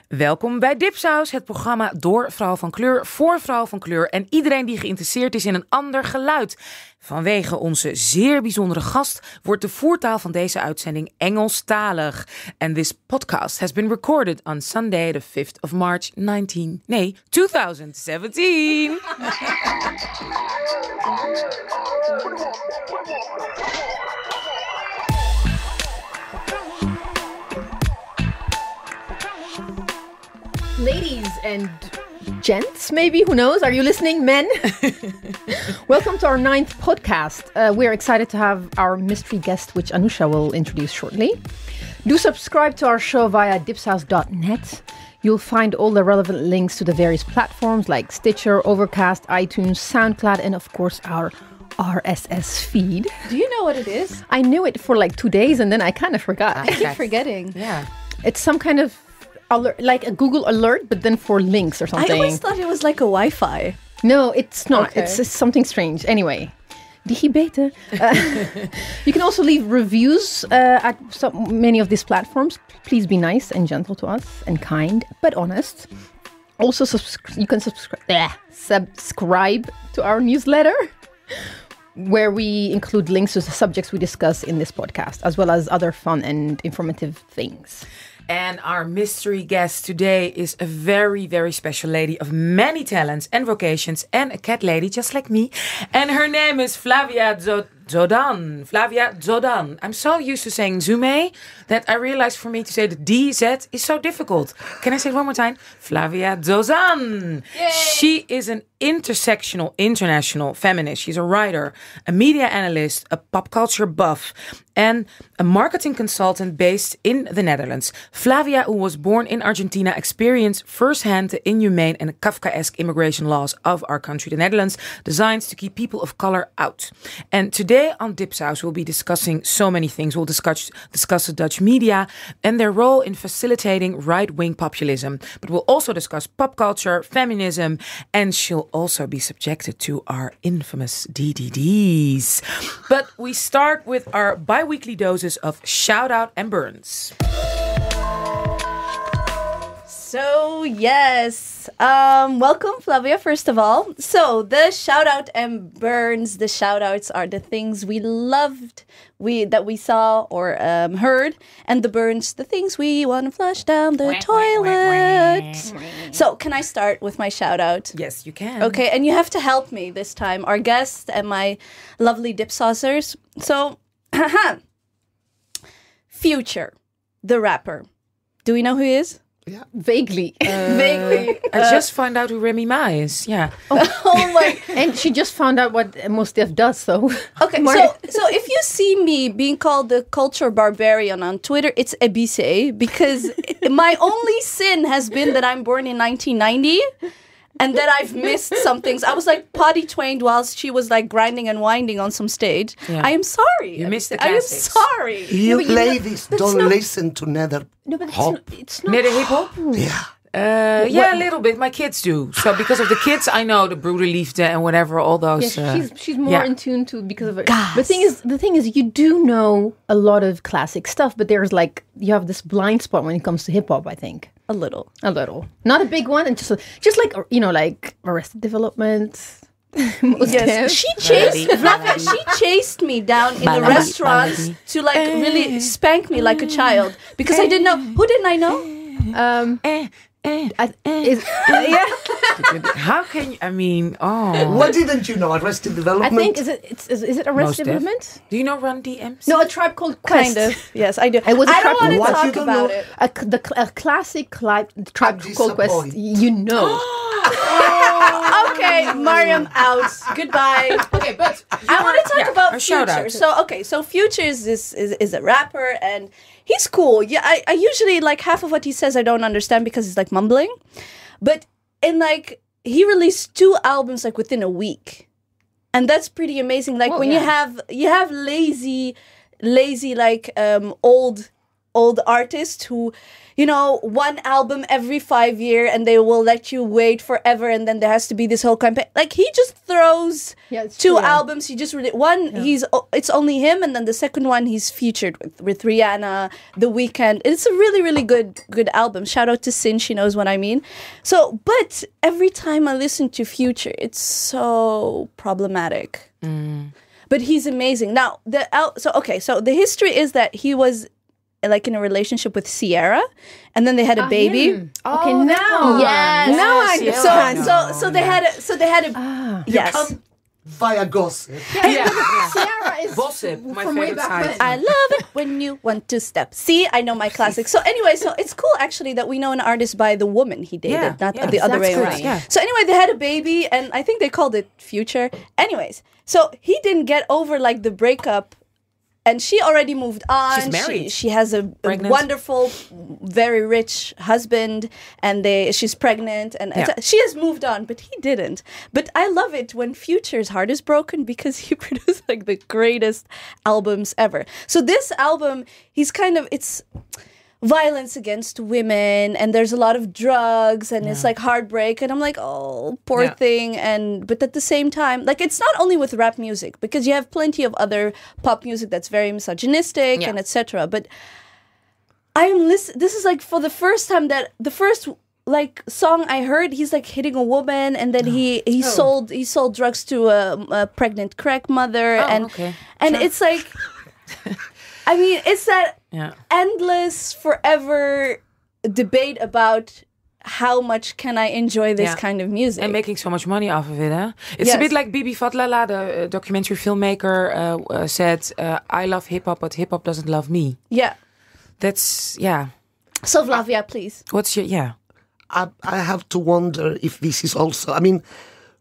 Welkom bij Dipsaus, het programma door vrouw van kleur, voor vrouw van kleur en iedereen die geïnteresseerd is in een ander geluid. Vanwege onze zeer bijzondere gast wordt de voertaal van deze uitzending Engelstalig. And this podcast has been recorded on Sunday the 5th of March 2017. Ladies and gents, maybe, who knows? Are you listening, men? Welcome to our 9th podcast. We're excited to have our mystery guest, which Anusha will introduce shortly. Do subscribe to our show via dipsaus.net. You'll find all the relevant links to the various platforms like Stitcher, Overcast, iTunes, SoundCloud, and of course our RSS feed. Do you know what it is? I knew it for like 2 days and then I kind of forgot. I keep forgetting. Yeah. It's some kind of alert, like a Google alert, but then for links or something. I always thought it was like a Wi-Fi. No, it's not. Okay. It's something strange. Anyway, die beter. You can also leave reviews at many of these platforms. Please be nice and gentle to us and kind, but honest. Also, you can subscribe to our newsletter, where we include links to the subjects we discuss in this podcast, as well as other fun and informative things. And our mystery guest today is a very, very special lady of many talents and vocations and a cat lady just like me. And her name is Flavia Dzodan. Flavia Dzodan. I'm so used to saying Zume that I realized for me to say the DZ is so difficult. Can I say it one more time? Flavia Dzodan. Yay! She is an intersectional, international feminist. She's a writer, a media analyst, a pop culture buff, and a marketing consultant based in the Netherlands. Flavia, who was born in Argentina, experienced firsthand the inhumane and Kafkaesque immigration laws of our country, the Netherlands, designed to keep people of color out. And today on Dipsaus, we'll be discussing so many things. We'll discuss the Dutch media and their role in facilitating right-wing populism. But we'll also discuss pop culture, feminism, and she'll also be subjected to our infamous DDDs. But we start with our bi-weekly doses of shout-out and burns. So, yes. Welcome, Flavia, first of all. So, the shout-out and burns, the shout-outs are the things we loved, that we saw or heard, and the burns, the things we want to flush down the toilet. So, can I start with my shout-out? Yes, you can. Okay, and you have to help me this time, our guest and my lovely dip saucers. So, Future, the rapper. Do we know who he is? Yeah, vaguely. Vaguely. I just found out who Remy Ma is. Yeah. Oh my! And she just found out what Mos Def does, so... Okay, so if you see me being called the culture barbarian on Twitter, it's Ebise, because my only sin has been that I'm born in 1990 and that I've missed some things. I was like potty trained whilst she was like grinding and winding on some stage. Yeah. I am sorry. You missed the I am classics. sorry. You ladies don't listen to nether hop. It's not... Nether hip-hop? Yeah. Yeah, a little bit. My kids do. So because of the kids, I know the broederliefde and whatever, all those. Yeah, she's more in tune to because of it. The thing is, you do know a lot of classic stuff, but there's like you have this blind spot when it comes to hip hop. I think a little, not a big one, and just like like Arrested Development. Yes, she chased me down in the restaurants to like really spank me like a child because I didn't know. Who didn't I know? How can you? I mean, oh. What didn't you know? Arrested Development? I think is it Arrested Development? Do you know Run DMC? No, A Tribe Called Quest. Kind of. Yes, I do. I don't want to talk about it. A classic Tribe Called Quest. You know. Okay, Mariam out. Goodbye. Okay, but I want to talk about Future. So Future is a rapper and he's cool. Yeah, I usually like half of what he says I don't understand because he's like mumbling. But he released 2 albums like within a week. And that's pretty amazing. Like you have lazy like old old artists who, you know, one album every 5 years and they will let you wait forever, and then there has to be this whole campaign. Like, he just throws two albums. He just it's only him, and then the second one he's featured with Rihanna, The Weeknd. It's a really, really good album. Shout out to Sin, she knows what I mean. So, but every time I listen to Future, it's so problematic. But he's amazing. Now, so the history is that he was like in a relationship with Sierra, and then they had a baby. Okay, now yes, now I understand. So they had a yes. Come via gossip. Sierra is gossip. My from way favorite back side. I love it when you want to step. See, I know my classics. So anyway, so it's cool actually that we know an artist by the woman he dated, not the other way around. Yeah. So anyway, they had a baby, and I think they called it Future. Anyways, so he didn't get over like the breakup. And she already moved on. She's married. She has a wonderful, very rich husband, and she's pregnant, and she has moved on, but he didn't. But I love it when Future's heart is broken, because he produced like the greatest albums ever. So this album, it's violence against women, and there's a lot of drugs, and it's like heartbreak, and I'm like, oh, poor thing. But at the same time, like, it's not only with rap music, because you have plenty of other pop music that's very misogynistic and etc. But this is like for the first time that the first like song I heard, he's like hitting a woman, and then he sold drugs to a pregnant crack mother, and it's like. I mean, it's that endless, forever debate about how much can I enjoy this kind of music. And making so much money off of it, huh? It's a bit like Bibi Fatlala, the documentary filmmaker, said, I love hip-hop, but hip-hop doesn't love me. Yeah. That's, So, Flavia, please. What's your, I have to wonder if this is also, I mean,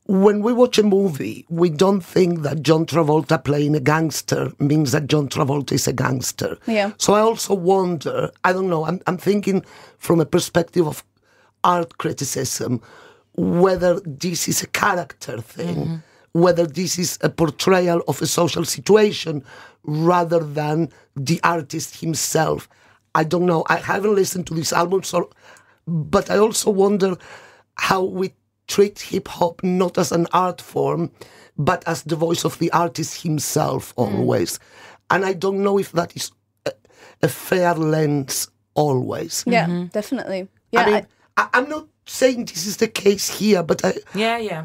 when we watch a movie, we don't think that John Travolta playing a gangster means that John Travolta is a gangster. Yeah. So I also wonder, I don't know, I'm thinking from a perspective of art criticism, whether this is a character thing, whether this is a portrayal of a social situation rather than the artist himself. I don't know. I haven't listened to this album, but I also wonder how we treat hip-hop not as an art form, but as the voice of the artist himself always. And I don't know if that is a fair lens always. Yeah, definitely. Yeah, I mean, I'm not saying this is the case here, but yeah.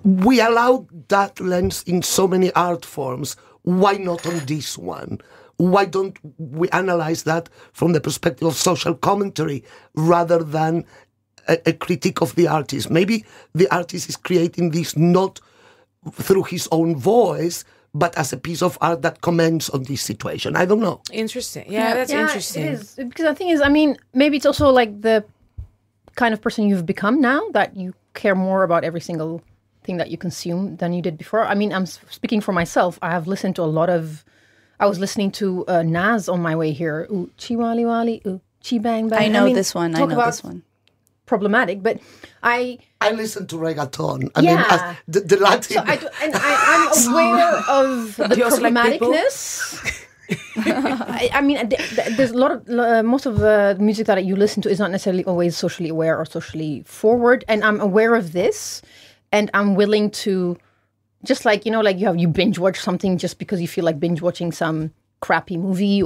We allow that lens in so many art forms. Why not on this one? Why don't we analyze that from the perspective of social commentary rather than a critique of the artist? Maybe the artist is creating this not through his own voice, but as a piece of art that comments on this situation. I don't know. Interesting. Yeah, that's interesting. It is. Because the thing is, I mean, maybe it's also like the kind of person you've become now, that you care more about every single thing that you consume than you did before. I mean, I'm speaking for myself. I have listened to I was listening to Nas on my way here. Ooh, Chi Wali Wali, ooh, Chi Bang Bang. I know this one. Problematic, but I listen to reggaeton. I mean, as the Latin. So I'm aware of the problematicness. I mean, there's a lot of most of the music that you listen to is not necessarily always socially aware or socially forward, and I'm aware of this, and I'm willing to, just like you binge watch something just because you feel like binge watching some crappy movie,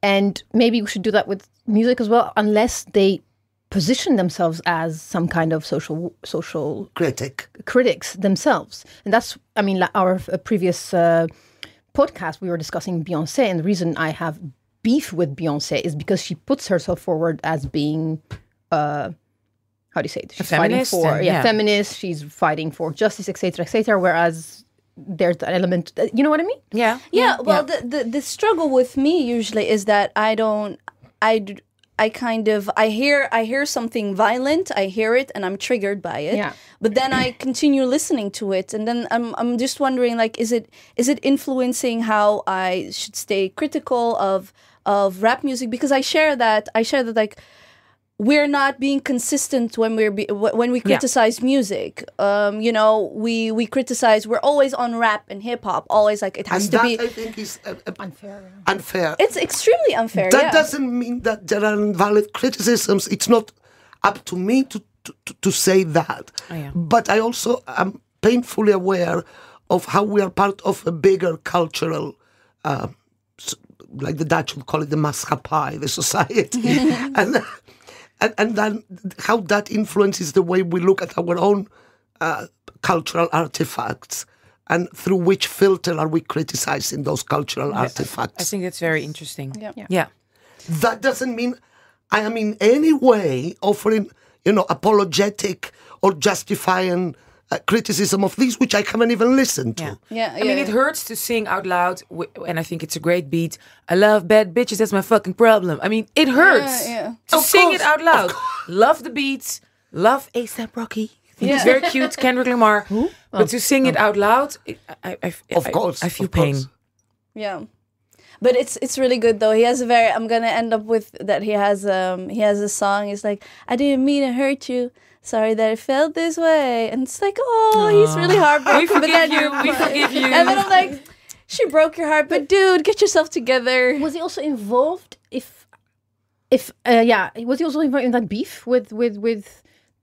and maybe we should do that with music as well, unless they position themselves as some kind of social critics themselves. And that's, I mean, our previous podcast, we were discussing Beyoncé, and the reason I have beef with Beyoncé is because she puts herself forward as being, how do you say it? She's fighting for, feminist, she's fighting for justice, etc., whereas there's that element, you know what I mean? Yeah. Well, the struggle with me usually is that I hear something violent, I hear it, and I'm triggered by it. Yeah. But then I continue listening to it, and then I'm just wondering, like, is it influencing how I should stay critical of rap music? Because I share that like we're not being consistent when we criticize music. We criticize. We're always on rap and hip hop. Always like it has and to that, be I think is Unfair. unfair. It's extremely unfair. That doesn't mean that there are invalid criticisms. It's not up to me to say that. Oh, yeah. But I also am painfully aware of how we are part of a bigger cultural, like the Dutch would call it, the maatschappij, the society, and then how that influences the way we look at our own cultural artifacts, and through which filter are we criticizing those cultural artifacts. I think that's very interesting. Yeah. Yeah. That doesn't mean I am in any way offering, apologetic or justifying criticism of these, which I haven't even listened to. Yeah. I mean, it hurts to sing out loud, and I think it's a great beat. I love bad bitches, that's my fucking problem. I mean, it hurts to sing it out loud. Love the beats, love A$AP Rocky. I think it's very cute, Kendrick Lamar. But to sing it out loud, I feel pain. Yeah. But it's really good though. He has I'm gonna end up with that. He has a song. He's like, I didn't mean to hurt you. Sorry that I felt this way. And it's like, he's really heartbroken. We forgive you. And then I'm like, she broke your heart, but dude, get yourself together. Was he also involved? Was he also involved in that beef with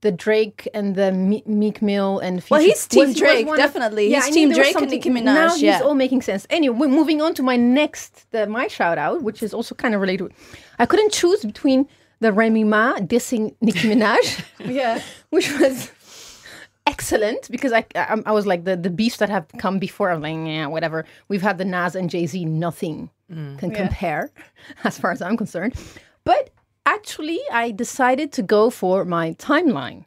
the Drake and the Meek Mill and Future? Well, he's Team Drake, definitely. He's Team Drake and Nicki Minaj. Now he's all making sense. Anyway, we're moving on to my shout out, which is also kind of related. I couldn't choose between the Remy Ma dissing Nicki Minaj, which was excellent because I was like the beefs that have come before. I'm like, yeah, whatever. We've had the Nas and Jay-Z, nothing can compare as far as I'm concerned. But actually, I decided to go for my timeline,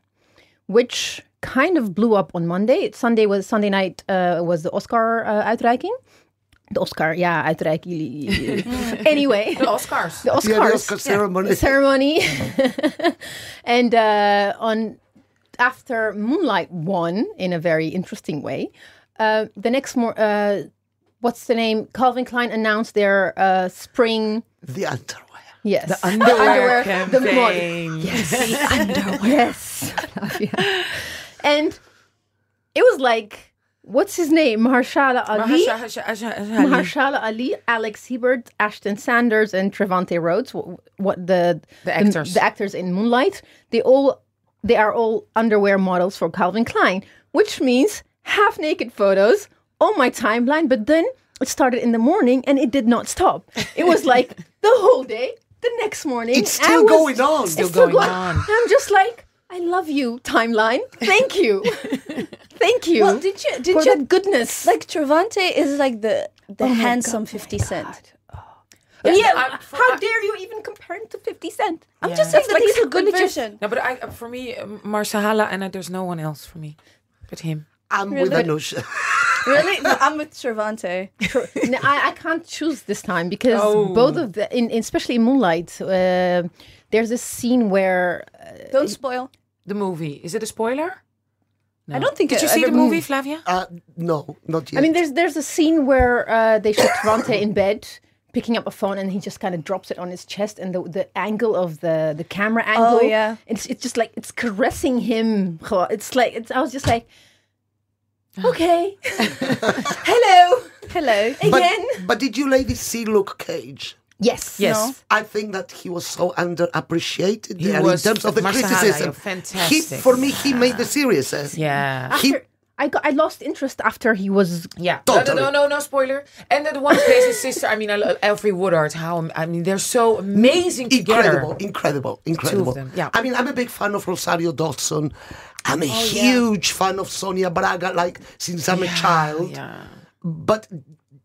which kind of blew up on Monday. Sunday night was the Oscar uitreiking. The Oscar, uitreiking. Anyway. The Oscars. The Oscar ceremony. Ceremony. And after Moonlight won in a very interesting way, the next what's the name? Calvin Klein announced their spring. The underwear. Yes. The underwear campaign. Yes. The underwear. Yes. And it was like, what's his name? Mahershala Ali, Alex Hebert, Ashton Sanders, and Trevante Rhodes. What the actors? The actors in Moonlight. They are all underwear models for Calvin Klein, which means half-naked photos on my timeline. But then it started in the morning, and it did not stop. It was like the whole day. The next morning, it's still going on. It's still going on. I'm just like, I love you, timeline. Thank you. Thank you. Well, did you that goodness? Like Trevante is like the handsome 50 Cent. How dare you even compare him to 50 Cent? I'm just saying that he's a good version. No, but for me, Mahershala, and there's no one else for me but him. I'm with Anusha. Really? No, I'm with Trevante. No, I can't choose this time because both of the, especially in Moonlight, there's this scene where don't spoil the movie. Is it a spoiler? No. I don't think. Did you see the movie, Flavia? No, not yet. I mean, there's a scene where they show Trevante in bed picking up a phone and he just kind of drops it on his chest, and the angle of the camera angle. Oh yeah. It's just like it's caressing him. It's like I was just like. Okay. Hello again. But did you ladies see Luke Cage? Yes. No. I think that he was so underappreciated He there was in terms of the criticism. Fantastic. For me, he made the series. Yeah. I lost interest after he was. Yeah. Totally. No spoiler. And the one who plays his sister. I mean, Elfrey Woodard. They're so amazing together. Incredible. Two of them. Yeah. I mean, I'm a big fan of Rosario Dawson. I'm a huge fan of Sonia Braga, like since I'm a child. Yeah. But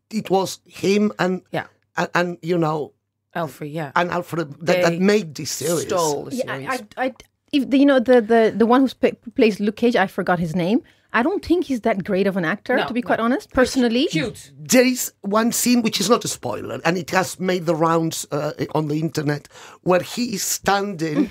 it was him and Elfrey, and Alfred that made this series. Stole the series. The one who plays Luke Cage, I forgot his name. I don't think he's that great of an actor, to be quite honest. Personally, cute. There is one scene which is not a spoiler, and it has made the rounds on the internet, where he is standing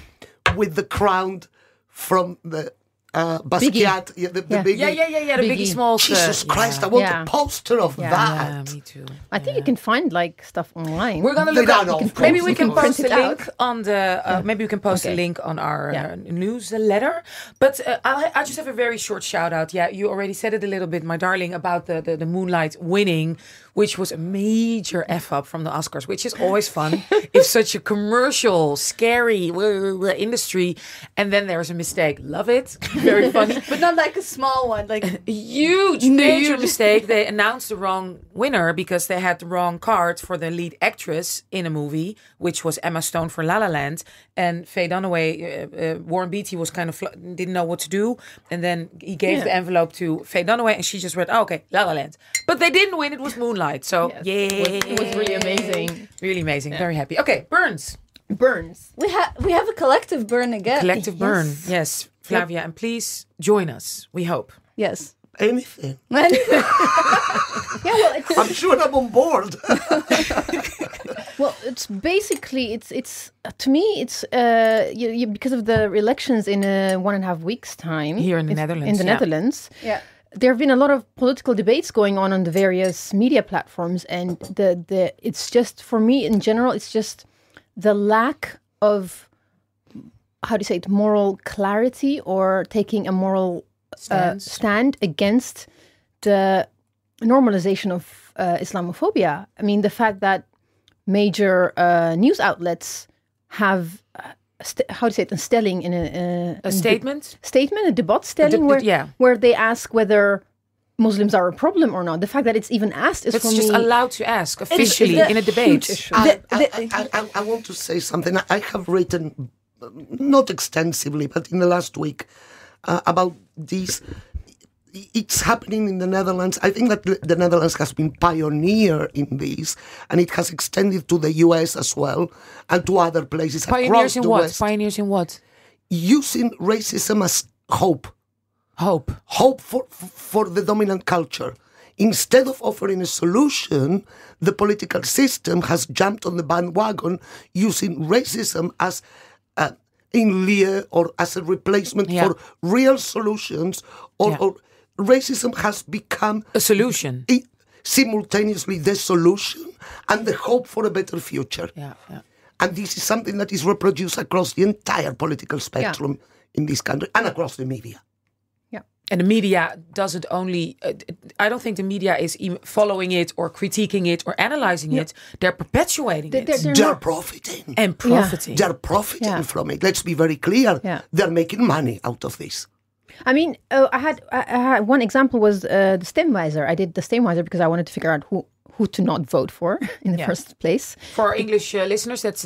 with the crown from the Basquiat, the big. The Biggie Smalls. Jesus Christ, I want a poster of that. Yeah, me too. I think you can find like stuff online. We're gonna look They up. don't know. Maybe we You can can print post a it link on the. Maybe we can post a link on our newsletter. But I just have a very short shout out. Yeah, you already said it a little bit, my darling, about the Moonlight winning, which was a major F up from the Oscars, which is always fun. If such a commercial, scary industry, and then there's a mistake. Love it. Very funny. But not like a small one, like A huge, major mistake. They announced the wrong winner because they had the wrong card for the lead actress in a movie, which was Emma Stone for La La Land. And Faye Dunaway, Warren Beatty was kind of didn't know what to do, and then he gave the envelope to Faye Dunaway, and she just read, "Oh, okay, La La Land." But they didn't win. It was Moonlight. So It was really amazing. really amazing. Very happy. Okay, Burns. we have a collective burn again. Collective burn. Yes, Flavia, and please join us. We hope. Yes. Anything. I'm sure I'm on board. Well, it's basically it's to me it's because of the elections in 1.5 weeks' time Here in the Netherlands, In the yeah. Netherlands, Yeah. there have been a lot of political debates going on the various media platforms, and the it's just, for me in general, it's just the lack of, how do you say it, moral clarity or taking a moral stand against the normalization of Islamophobia. I mean, the fact that major news outlets have how to say it, een stelling in A statement? A debatstelling where they ask whether Muslims are a problem or not. The fact that it's even asked is It's for just me allowed to ask officially in a debate. I want to say something. I have written, not extensively, but in the last week, about this. It's happening in the Netherlands. I think that the Netherlands has been pioneer in this, and it has extended to the US as well, and to other places across Pioneers in the what? West. Pioneers in what? Using racism as hope. Hope for the dominant culture. Instead of offering a solution, the political system has jumped on the bandwagon using racism as in lieu or as a replacement for real solutions, or racism has become A solution. Simultaneously the solution and the hope for a better future. Yeah. And this is something that is reproduced across the entire political spectrum in this country and across the media. And the media doesn't only... I don't think the media is even following it or critiquing it or analyzing it. They're perpetuating it. They're profiting. And profiting. They're profiting from it. Let's be very clear. They're making money out of this. I mean, I had one example was the Stemwijzer. I did the Stemwijzer because I wanted to figure out who to not vote for in the first place. For our English listeners, that's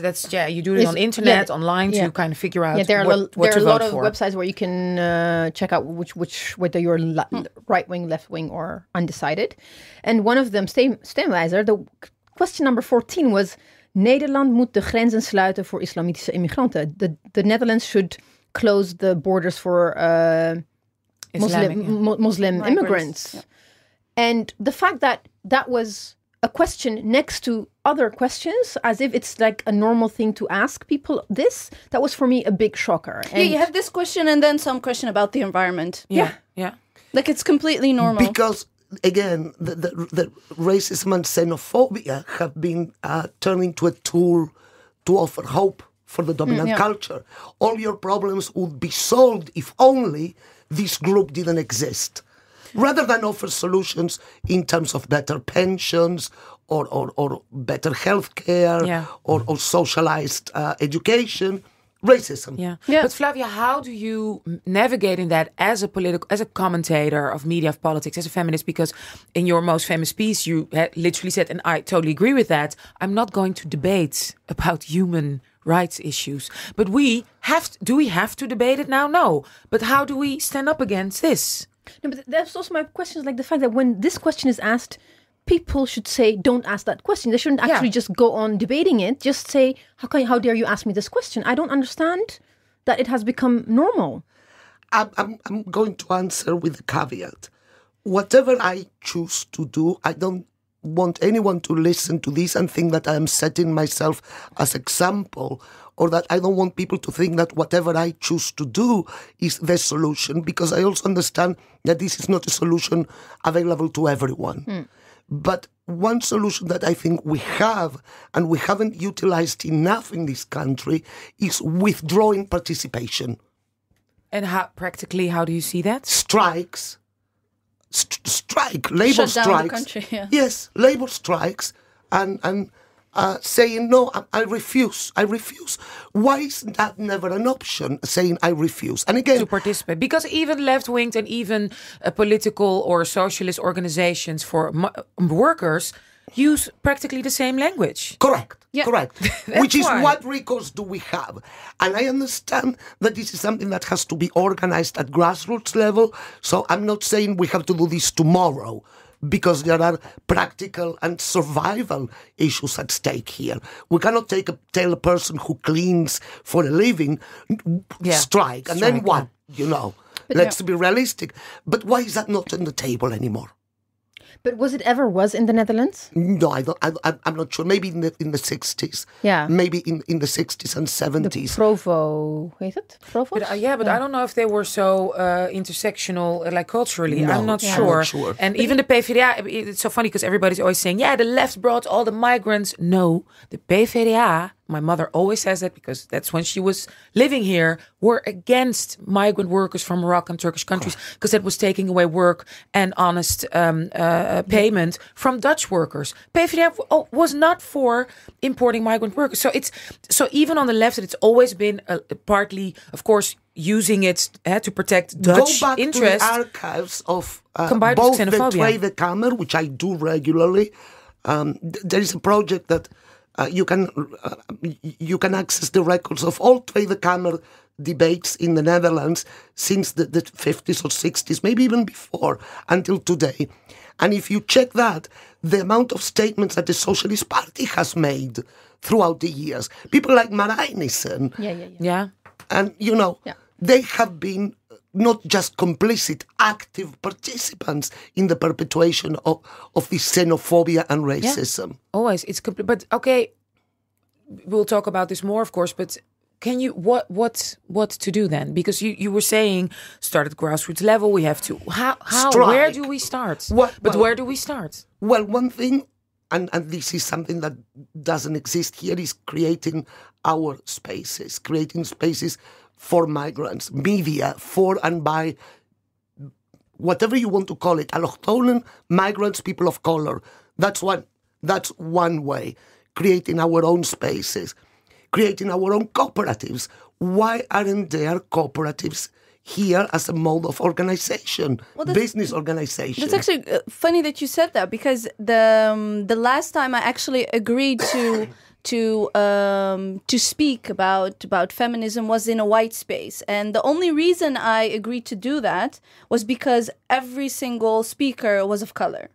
you do it on internet, online to kind of figure out there are a lot of for. websites where you can check out whether you're right wing, left wing, or undecided. And one of them, Stemwijzer, the question number 14 was: Nederland moet de grenzen sluiten voor islamitische immigranten. The Netherlands should close the borders for Muslim immigrants. Yeah. And the fact that was a question next to other questions, as if it's like a normal thing to ask people this, that was for me a big shocker. And you have this question and then some question about the environment. Yeah. Like it's completely normal. Because, again, the racism and xenophobia have been turned into a tool to offer hope for the dominant culture. All your problems would be solved if only this group didn't exist. Rather than offer solutions in terms of better pensions or better healthcare or socialized education, racism. Yeah. But Flavia, how do you navigate in that as a commentator of media, of politics, as a feminist? Because in your most famous piece, you literally said, and I totally agree with that, I'm not going to debate about human rights issues. But do we have to debate it now? No. But how do we stand up against this? No, but that's also my question, like the fact that when this question is asked, people should say, don't ask that question. They shouldn't actually just go on debating it. Just say, how dare you ask me this question? I don't understand that it has become normal. I'm going to answer with a caveat. Whatever I choose to do, I don't want anyone to listen to this and think that I am setting myself as example, or that I don't want people to think that whatever I choose to do is the solution, because I also understand that this is not a solution available to everyone. But one solution that I think we have, and we haven't utilized enough in this country, is withdrawing participation. And how do you see that? Strikes. Labor Shut down strikes. the country, yeah. Yes, labor strikes, and saying, no, I refuse. Why is that never an option, saying I refuse? And again, To participate. Because even left-winged and even political or socialist organizations for workers use practically the same language. correct. That's Which is why. what recourse do we have? And I understand that this is something that has to be organized at grassroots level. So I'm not saying we have to do this tomorrow, because there are practical and survival issues at stake here. We cannot tell a person who cleans for a living, strike, and then what? Let's be realistic. But why is that not on the table anymore? But was in the Netherlands? No, I'm not sure. Maybe in the 60s. Yeah. Maybe in the 60s and 70s. Provo, heet het? Provo? But I don't know if they were so intersectional, like culturally. No, I'm not I'm sure. not sure. And even the PvdA, it's so funny because everybody's always saying, the left brought all the migrants. No, the PvdA, my mother always says that because that's when she was living here, were against migrant workers from Moroccan and Turkish countries because that was taking away work and honest payment from Dutch workers. PvdA was not for importing migrant workers. So even on the left, it's always been partly, of course, using it to protect Dutch Go back interests. to the archives of Combined with both the xenophobia. Tweede Kamer, which I do regularly. There is a project that you can access the records of all Tweede Kamer debates in the Netherlands since the 50s or 60s, maybe even before, until today. And if you check that, the amount of statements that the Socialist Party has made throughout the years, people like Marijnissen, Yeah. and they have been not just complicit, active participants in the perpetuation of this xenophobia and racism. Yeah. Always. It's complete. But okay, we'll talk about this more, of course, but can you, what to do then? Because you were saying start at grassroots level, we have to, how Strike. where do we start? Where do we start? Well, one thing, and this is something that doesn't exist here, is creating our spaces, creating spaces for migrants, media, for and by, whatever you want to call it, allochtonen, migrants, people of color. That's one way, creating our own spaces, creating our own cooperatives. Why aren't there cooperatives here as a mode of organization, business organization? That's actually funny that you said that, because the last time I actually agreed to speak about feminism was in a white space, and the only reason I agreed to do that was because every single speaker was of color.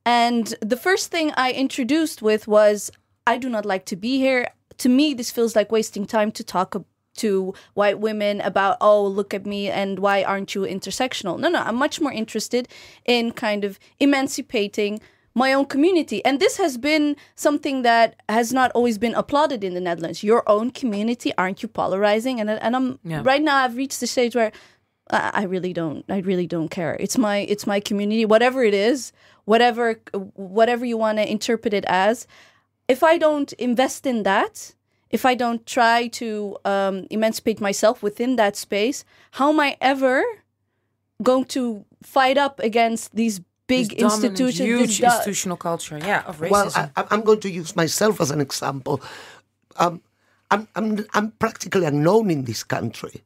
And the first thing I introduced with was, I do not like to be here. To me, this feels like wasting time to talk to white women about, oh, look at me, and why aren't you intersectional? No, I'm much more interested in kind of emancipating my own community. And this has been something that has not always been applauded in the Netherlands. Your own community, aren't you polarizing? And I'm right now I've reached the stage where I really don't care. It's my community, whatever it is, whatever you want to interpret it as. If I don't invest in that, if I don't try to emancipate myself within that space, how am I ever going to fight up against these big institutions, huge institutional culture, of racism? Well, I'm going to use myself as an example. I'm practically unknown in this country,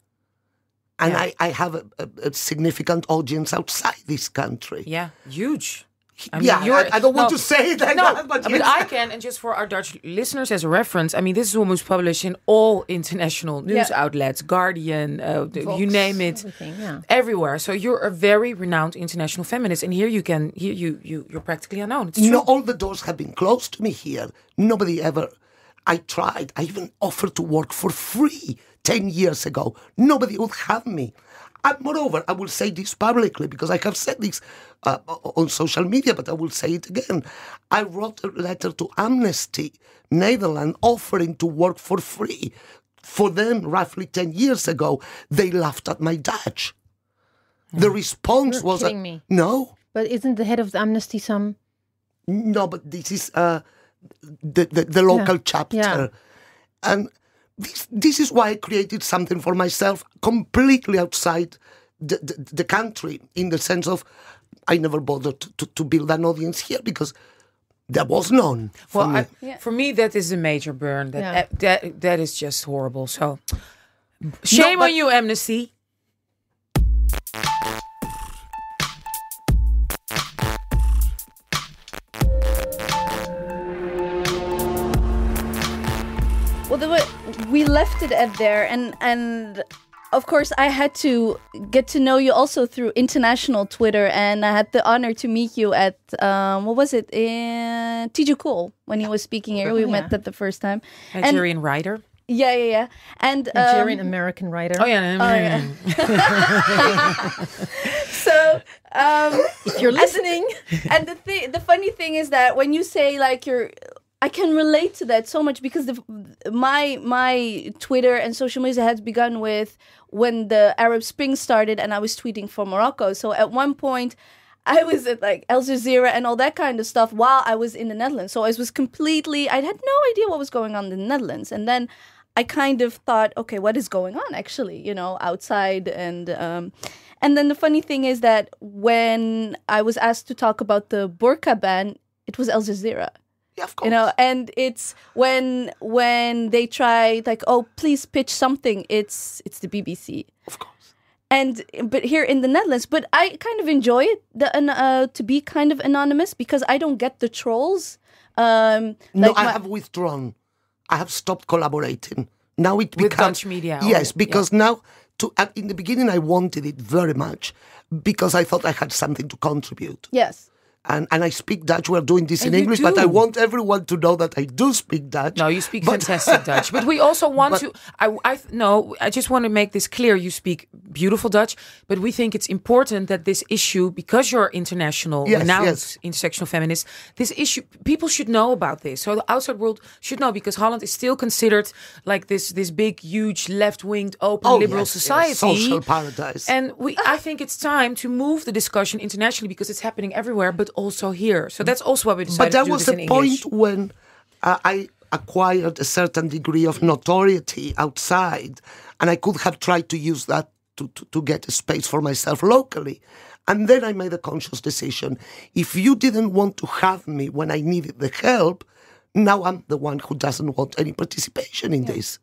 and I have a significant audience outside this country. Yeah, huge. I don't want to say it like that, but yes. I can. And just for our Dutch listeners as a reference, I mean, this is a woman who's published in all international news outlets, Guardian, Vox, you name it, everywhere. So you're a very renowned international feminist, and here you're practically unknown. It's true. All the doors have been closed to me here. Nobody ever. I tried. I even offered to work for free 10 years ago. Nobody would have me. And moreover, I will say this publicly because I have said this on social media, but I will say it again. I wrote a letter to Amnesty Netherlands offering to work for free. For them, roughly 10 years ago, they laughed at my Dutch. The response was... kidding me. No. But isn't the head of the Amnesty some... No, but this is the local chapter. Yeah. And this is why I created something for myself completely outside the country, in the sense of I never bothered to build an audience here because there was none. For me, that is a major burn. That is just horrible. So, shame on you, Amnesty. Well, we left it at there, and of course I had to get to know you also through international Twitter, and I had the honor to meet you at what was it in Tiju Cool when he was speaking here. We met that the first time. Nigerian writer. Yeah. And Nigerian American writer. Oh yeah. So If you're listening. and the funny thing is that when you say like I can relate to that so much because my Twitter and social media has begun with when the Arab Spring started and I was tweeting from Morocco. So at one point I was at like Al Jazeera and all that kind of stuff while I was in the Netherlands. So I was completely, I had no idea what was going on in the Netherlands. And then I kind of thought, okay, what is going on actually, outside? And then the funny thing is that when I was asked to talk about the burqa ban, it was Al Jazeera. Yeah, of course. And it's when they try like, oh, please pitch something. It's the BBC, Of course. But here in the Netherlands, but I kind of enjoy it to be kind of anonymous because I don't get the trolls. I have withdrawn. I have stopped collaborating. Now it with becomes Dutch media. Yes, because now in the beginning I wanted it very much because I thought I had something to contribute. Yes. And I speak Dutch. We're doing this in you English, but do. I want everyone to know that I do speak Dutch. No, you speak fantastic Dutch. But we also want to... I just want to make this clear. You speak beautiful Dutch, but we think it's important that this issue, because you're international, renowned intersectional feminist, this issue, people should know about this. So the outside world should know, because Holland is still considered like this big, huge, left-winged, open, liberal society. Social paradise. And I think it's time to move the discussion internationally because it's happening everywhere, but also here. So that's also why we decided to do this in English. But there was a point when I acquired a certain degree of notoriety outside, and I could have tried to use that to get a space for myself locally. And then I made a conscious decision. If you didn't want to have me when I needed the help, now I'm the one who doesn't want any participation in this.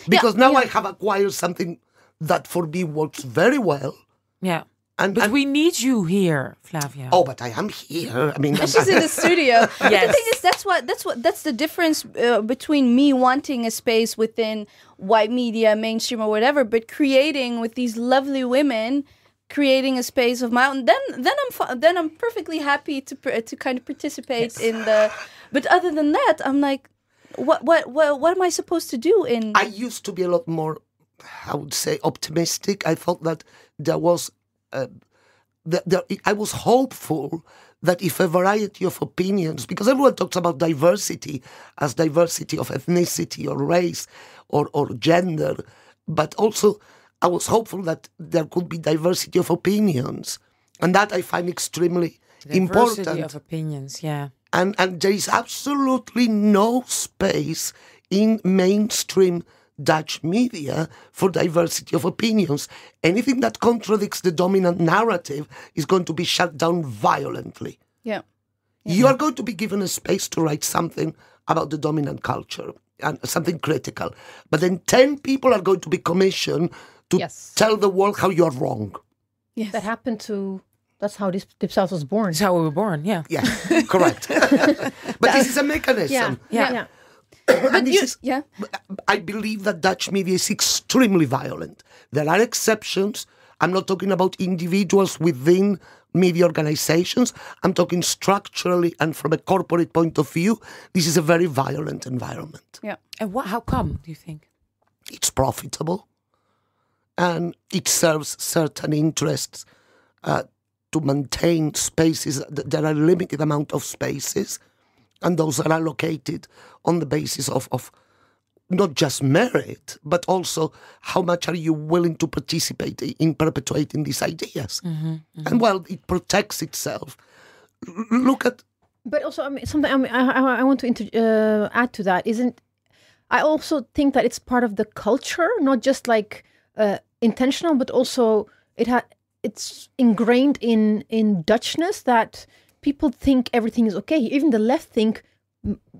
Because now I have acquired something that for me works very well. Yeah. But we need you here, Flavia. Oh, but I am here. I mean, She's in the studio. Yes. But the thing is, that's the difference between me wanting a space within white media, mainstream, or whatever, but creating with these lovely women, creating a space of my own. Then I'm perfectly happy to kind of participate in the. But other than that, I'm like, what am I supposed to do in? I used to be a lot more, I would say, optimistic. I thought that there was. I was hopeful that if a variety of opinions, because everyone talks about diversity as diversity of ethnicity or race or gender, but also I was hopeful that there could be diversity of opinions, and that I find extremely important. Diversity of opinions, yeah. And there is absolutely no space in mainstream Dutch media for diversity of opinions. Anything that contradicts the dominant narrative is going to be shut down violently. Yeah. You are going to be given a space to write something about the dominant culture and something critical. But then 10 people are going to be commissioned to tell the world how you're wrong. Yes. That happened to... That's how Dipsaus was born. That's how we were born, yeah. Yeah, correct. But this is a mechanism. Yeah. I believe that Dutch media is extremely violent. There are exceptions. I'm not talking about individuals within media organizations. I'm talking structurally and from a corporate point of view. This is a very violent environment. Yeah. And how come, do you think? It's profitable. and it serves certain interests to maintain spaces. There are a limited amount of spaces, and those are allocated on the basis of not just merit, but also how much are you willing to participate in perpetuating these ideas. And while it protects itself, look at... But also, I mean, something I want to add to that isn't. I also think that it's part of the culture, not just like intentional, but also it's ingrained in Dutchness that people think everything is okay. Even the left think,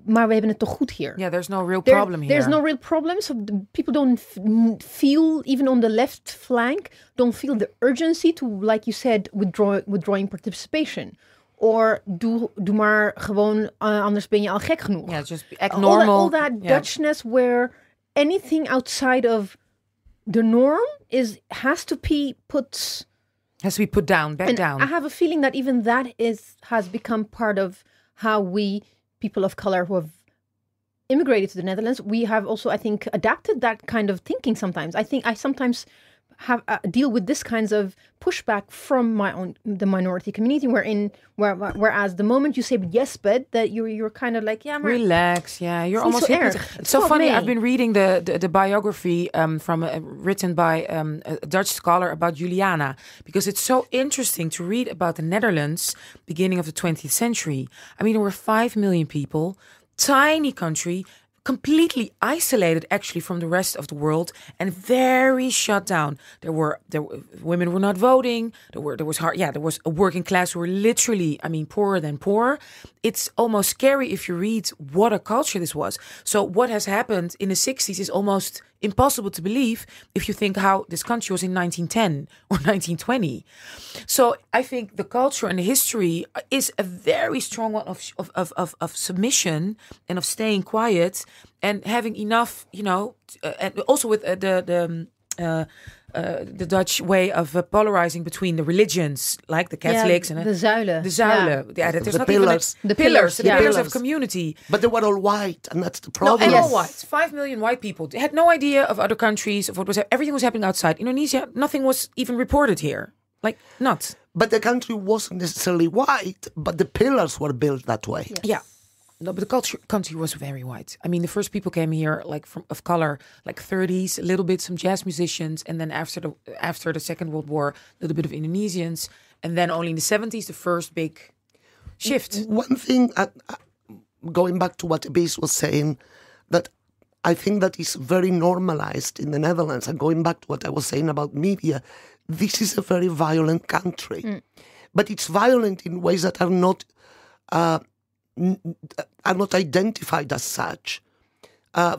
maar we hebben het toch goed hier. Yeah, there's no real problem here. There's no real problem. So people don't feel, even on the left flank, don't feel the urgency to, like you said, withdrawing participation. Or doe maar gewoon, anders ben je al gek genoeg. Yeah, just act normal. All that Dutchness where anything outside of the norm has to be put down, back down. I have a feeling that even that has become part of how we, people of color who have immigrated to the Netherlands, we have also, I think, adapted that kind of thinking sometimes. I think I sometimes have deal with this kinds of pushback from the minority community, whereas the moment you say yes, but that you're kind of like, yeah, relax, yeah, you're almost so It's so funny. I've been reading the biography written by a Dutch scholar about Juliana, because it's so interesting to read about the Netherlands beginning of the 20th century. I mean, there were 5 million people, tiny country, completely isolated actually from the rest of the world and very shut down. Women were not voting. There was a working class who were literally, I mean, poorer than poor. It's almost scary if you read what a culture this was. So what has happened in the 60s is almost impossible to believe if you think how this country was in 1910 or 1920. So I think the culture and the history is a very strong one of submission and of staying quiet and having enough, and also with the Dutch way of polarizing between the religions, like the Catholics and the zuilen. The zuilen. Yeah. There's not pillars. Even the pillars of community. But they were all white, and that's the problem. No, and all white. 5 million white people. They had no idea of other countries, of what was everything was happening outside. Indonesia, nothing was even reported here. Like, not. But the country wasn't necessarily white, but the pillars were built that way. Yes. Yeah. No, but the country was very white. I mean, the first people came here like of color, like 30s, a little bit some jazz musicians, and then after the Second World War, a little bit of Indonesians, and then only in the 70s the first big shift. One thing, going back to what Ibis was saying, that I think that is very normalized in the Netherlands, and going back to what I was saying about media, this is a very violent country, but it's violent in ways that are not identified as such.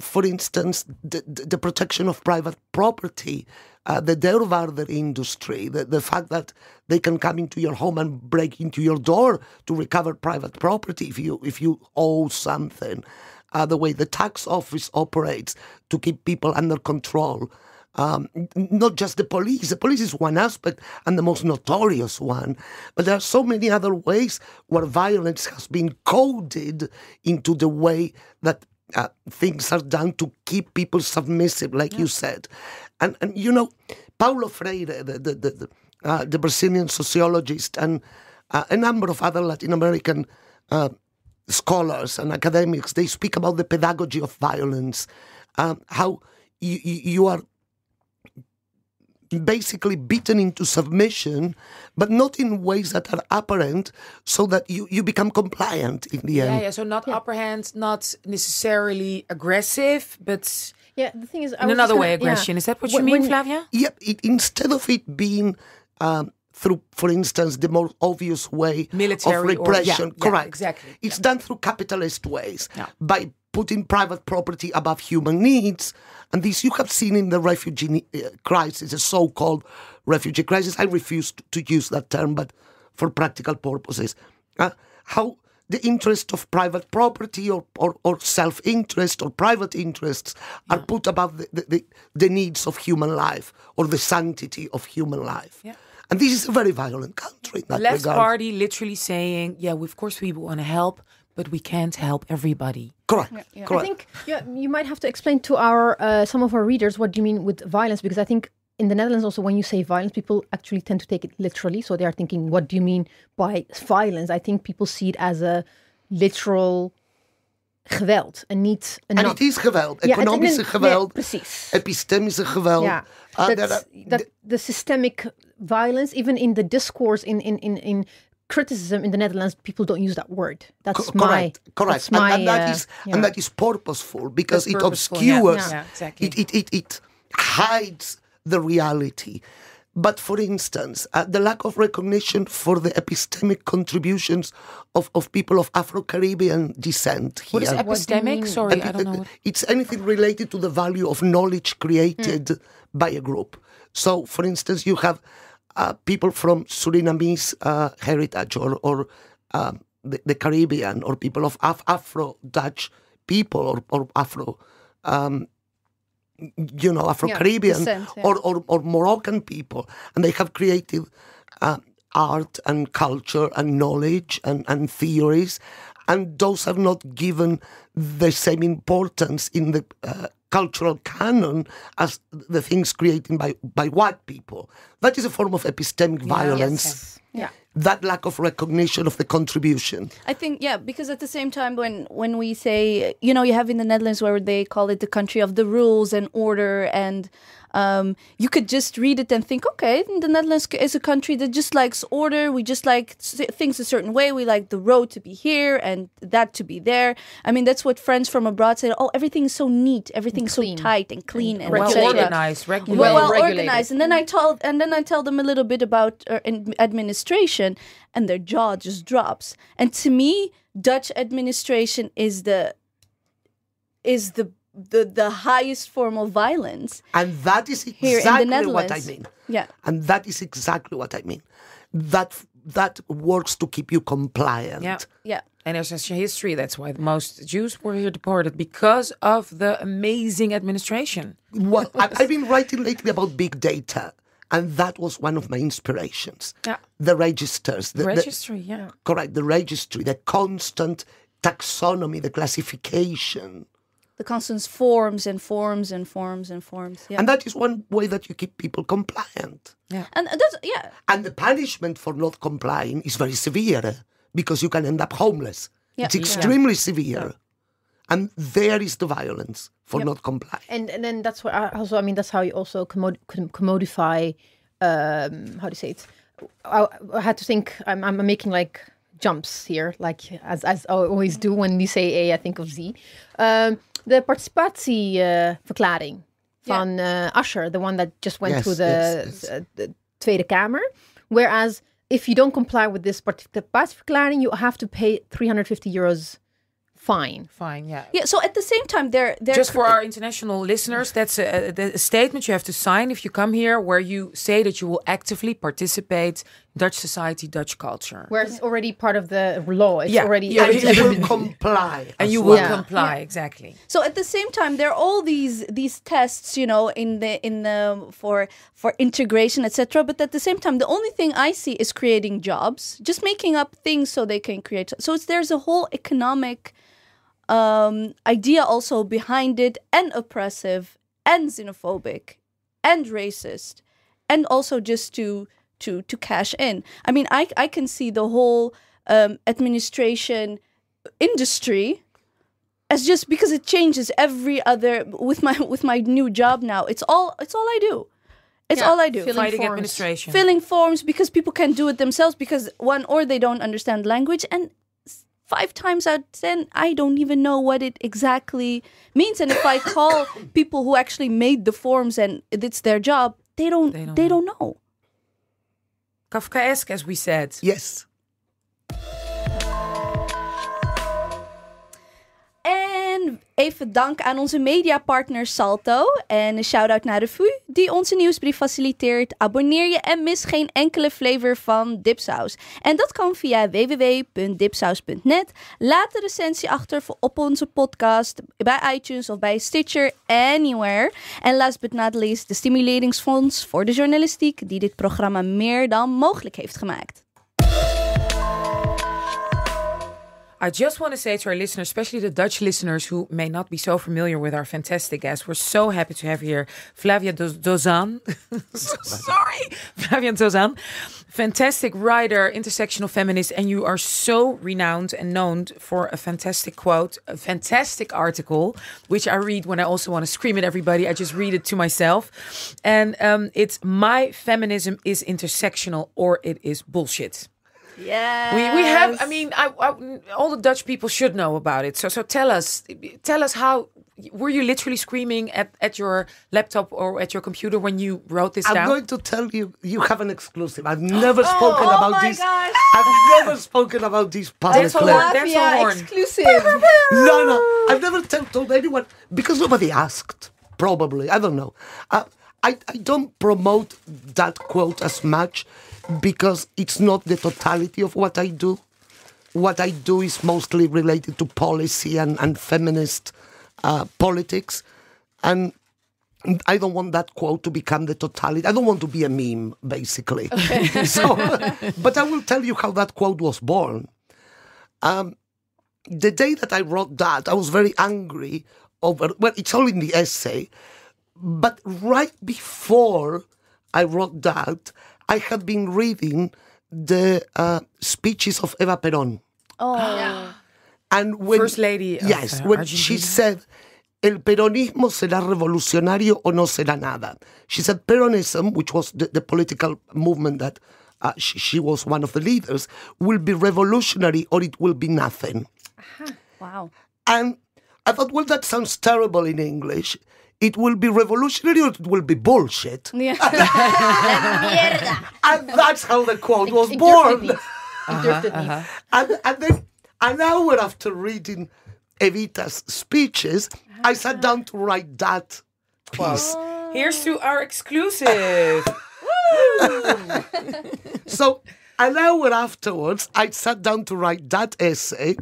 For instance, the protection of private property, the deurwaarder industry, the fact that they can come into your home and break into your door to recover private property if you owe something, the way the tax office operates to keep people under control. Not just the police. The police is one aspect and the most notorious one. But there are so many other ways where violence has been coded into the way that things are done to keep people submissive, like you said. And Paulo Freire, the Brazilian sociologist, and a number of other Latin American scholars and academics, they speak about the pedagogy of violence, how you are basically beaten into submission, but not in ways that are apparent, so that you become compliant in the end. Yeah, so not upper hand, not necessarily aggressive, but the thing is, in another way aggression. Is that what you mean, Flavia? Yeah, instead of it being through, for instance, the more obvious way military of repression, correct. Exactly. It's done through capitalist ways, by putting private property above human needs. And this you have seen in the refugee crisis, the so-called refugee crisis. I refuse to use that term, but for practical purposes. How the interest of private property or self-interest or private interests are put above the needs of human life or the sanctity of human life. Yeah. And this is a very violent country in that Left regard. party literally saying, of course we want to help, but we can't help everybody. Correct. Correct. I think you might have to explain to some of our readers what you mean with violence, because I think in the Netherlands also, when you say violence, people actually tend to take it literally. So they are thinking, what do you mean by violence? I think people see it as a literal geweld. En niet... En het is geweld. Economische geweld. Precies. Epistemische geweld. Yeah. The systemic violence, even in the discourse, in criticism in the Netherlands, people don't use that word. That's correct. That's my, and that is purposeful because it obscures, exactly. it hides the reality. But for instance, the lack of recognition for the epistemic contributions of people of Afro-Caribbean descent here. What is epistemic? Sorry, I don't know. It's anything related to the value of knowledge created by a group. So, for instance, you have people from Surinamese heritage or the Caribbean, or people of Afro-Dutch people or Afro... Afro-Caribbean descent, or Moroccan people. And they have created art and culture and knowledge and theories. And those are not given the same importance in the cultural canon as the things created by white people. That is a form of epistemic violence. Yes. Yeah. That lack of recognition of the contribution. I think, because at the same time when we say, you have in the Netherlands where they call it the country of the rules and order, and you could just read it and think, okay, the Netherlands is a country that just likes order. We just like things a certain way. We like the road to be here and that to be there. I mean, that's what friends from abroad say. Oh, everything is so neat. Everything's so tight and clean and well organized, well organized. And then I tell them a little bit about administration, and their jaw just drops. And to me, Dutch administration is the highest form of violence. And that is exactly what I mean. Yeah. And that is exactly what I mean. That works to keep you compliant. Yeah. And there's such a history. That's why most Jews were here deported, because of the amazing administration. Well, I've been writing lately about big data, and that was one of my inspirations. Yeah. The registers. The registry. Correct. The registry, the constant taxonomy, the classification. The constant forms and forms and forms and forms. Yeah. And that is one way that you keep people compliant. Yeah. And that's, And the punishment for not complying is very severe, because you can end up homeless. Yeah. It's extremely severe. Yeah. And there is the violence for not complying. And then that's what that's how you also commodify, how do you say it? I had to think, I'm making like jumps here, like as I always do when you say A, I think of Z. De participatieverklaring van Usher, the one that just went through the Tweede Kamer. Whereas if you don't comply with this participatieverklaring, you have to pay €350 fine. Yeah. Yeah. So at the same time, they're just for our international listeners, that's a statement you have to sign if you come here, where you say that you will actively participate in Dutch society, Dutch culture. Where it's already part of the law. It's already you will comply, and you will comply exactly. So at the same time, there are all these tests, in the for integration, etc. But at the same time, the only thing I see is creating jobs, just making up things so they can create. So there's a whole economic idea also behind it, and oppressive and xenophobic and racist, and also just to cash in. I mean, I can see the whole administration industry as just because it changes every other. With my new job now, it's all I do. It's all I do. Fighting administration, filling forms, because people can't do it themselves, because or they don't understand language, and 5 times out of 10, I don't even know what it exactly means. And if I call people who actually made the forms and it's their job, they don't know. Kafkaesque, as we said. Yes. En even dank aan onze mediapartner Salto. En een shout-out naar de VU, die onze nieuwsbrief faciliteert. Abonneer je en mis geen enkele flavor van dipsaus. En dat kan via www.dipsaus.net. Laat de recensie achter op onze podcast, bij iTunes of bij Stitcher, anywhere. En last but not least, de Stimuleringsfonds voor de journalistiek, die dit programma meer dan mogelijk heeft gemaakt. I just want to say to our listeners, especially the Dutch listeners who may not be so familiar with our fantastic guest, we're so happy to have here Flavia Dzodan. Sorry, Flavia Dzodan. Fantastic writer, intersectional feminist, and you are so renowned and known for a fantastic quote, a fantastic article, which I read when I also want to scream at everybody. I just read it to myself. And it's "My feminism is intersectional or it is bullshit." Yes. We have, I mean, all the Dutch people should know about it. So tell us how, were you literally screaming at your laptop or at your computer when you wrote this down? I'm going to tell you, you have an exclusive. I've never spoken about this. Gosh. I've never spoken about this publicly. That's a horn. Exclusive. No, I've never told anyone because nobody asked. Probably, I don't know. I don't promote that quote as much because it's not the totality of what I do. What I do is mostly related to policy and feminist politics, and I don't want that quote to become the totality. I don't want to be a meme, basically. Okay. But I will tell you how that quote was born. The day that I wrote that, I was very angry over, well, it's all in the essay, but right before I wrote that, I had been reading the speeches of Eva Perón. Oh, yeah. And when, First Lady of yes, when Argentina. She said, "El peronismo será revolucionario o no será nada." She said Peronism, which was the political movement that she was one of the leaders, will be revolutionary or it will be nothing. Uh-huh. Wow. And I thought, well, that sounds terrible in English. It will be revolutionary or it will be bullshit. Yeah. And that's how the quote was born. And then an hour after reading Evita's speeches, I sat down to write that piece. Here's to our exclusive. So an hour afterwards, I sat down to write that essay,